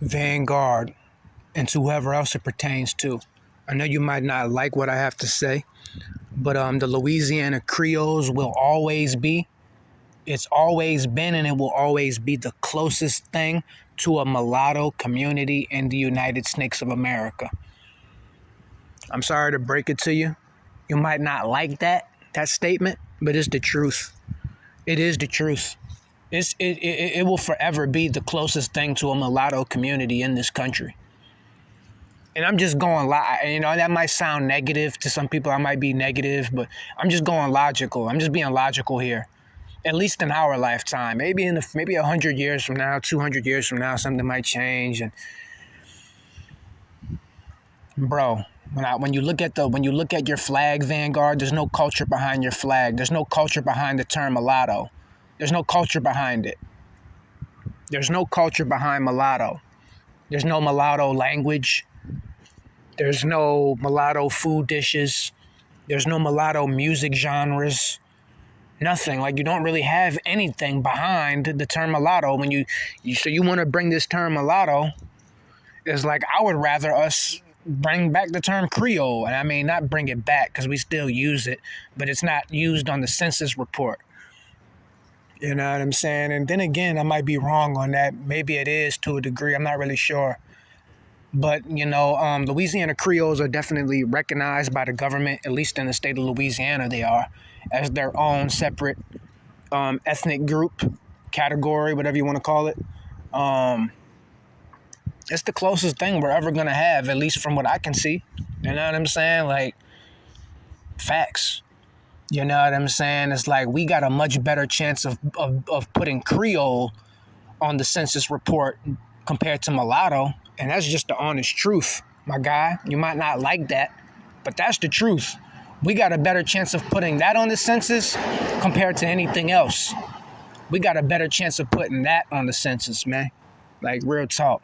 Vanguard, and to whoever else it pertains to. I know you might not like what I have to say, but the Louisiana Creoles will always be, it's always been, and it will always be the closest thing to a mulatto community in the United Snakes of America. I'm sorry to break it to you. You might not like that statement, but it's the truth. It is the truth. It will forever be the closest thing to a mulatto community in this country. And I'm just going, that might sound negative to some people. I might be negative, but I'm just going logical. I'm just being logical here. At least in our lifetime, maybe 100 years from now, 200 years from now, something might change. And bro, when you look at your flag, Vanguard, there's no culture behind your flag. There's no culture behind the term mulatto. There's no culture behind it. There's no culture behind mulatto. There's no mulatto language. There's no mulatto food dishes. There's no mulatto music genres. Nothing. Like, you don't really have anything behind the term mulatto. When you want to bring this term mulatto, it's like, I would rather us bring back the term Creole. And I mean, not bring it back, because we still use it, but it's not used on the census report. You know what I'm saying? And then again, I might be wrong on that. Maybe it is to a degree. I'm not really sure. But, Louisiana Creoles are definitely recognized by the government, at least in the state of Louisiana they are, as their own separate ethnic group, category, whatever you want to call it. It's the closest thing we're ever going to have, at least from what I can see. You know what I'm saying? Like, facts. You know what I'm saying? It's like, we got a much better chance of putting Creole on the census report compared to mulatto. And that's just the honest truth, my guy. You might not like that, but that's the truth. We got a better chance of putting that on the census compared to anything else. We got a better chance of putting that on the census, man. Like, real talk.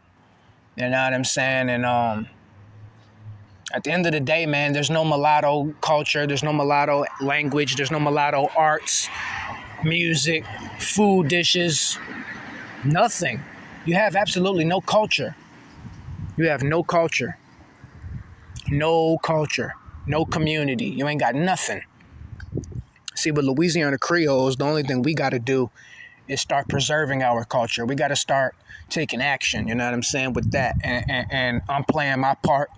You know what I'm saying? And at the end of the day, man, there's no mulatto culture. There's no mulatto language. There's no mulatto arts, music, food dishes, nothing. You have absolutely no culture. You have no culture. No culture. No community. You ain't got nothing. See, with Louisiana Creoles, the only thing we got to do is start preserving our culture. We got to start taking action, you know what I'm saying, with that. And I'm playing my part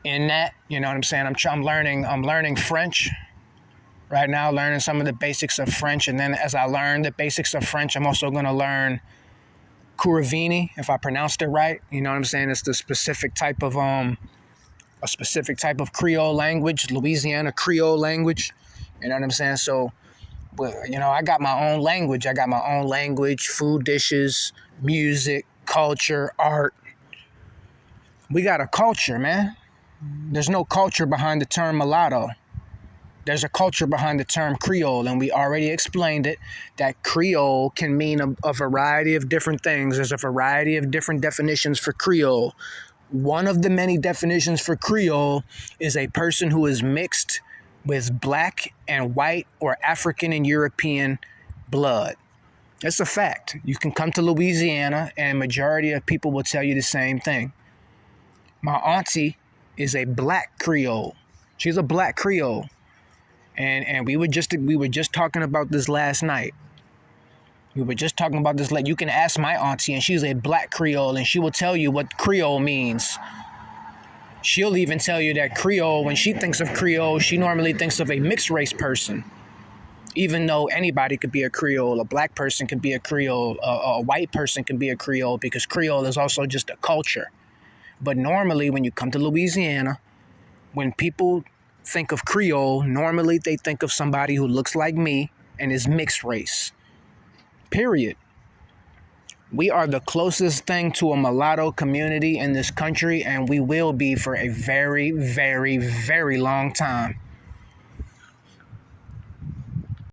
in that, you know what I'm saying? I'm learning French right now, learning some of the basics of French. And then as I learn the basics of French, I'm also going to learn Kuravini, if I pronounced it right. You know what I'm saying? It's the specific type of a specific type of Creole language, Louisiana Creole language. You know what I'm saying? So, I got my own language. I got my own language, food dishes, music, culture, art. We got a culture, man. There's no culture behind the term mulatto. There's a culture behind the term Creole, and we already explained it, that Creole can mean a variety of different things. There's a variety of different definitions for Creole. One of the many definitions for Creole is a person who is mixed with black and white or African and European blood. It's a fact. You can come to Louisiana and majority of people will tell you the same thing. My auntie is a black Creole. She's a black Creole. And we were just talking about this last night. You can ask my auntie, and she's a black Creole, and she will tell you what Creole means. She'll even tell you that Creole, when she thinks of Creole, she normally thinks of a mixed race person. Even though anybody could be a Creole, a black person could be a Creole, a white person can be a Creole, because Creole is also just a culture. But normally when you come to Louisiana, when people think of Creole, normally they think of somebody who looks like me and is mixed race. Period. We are the closest thing to a mulatto community in this country, and we will be for a very, very, very long time.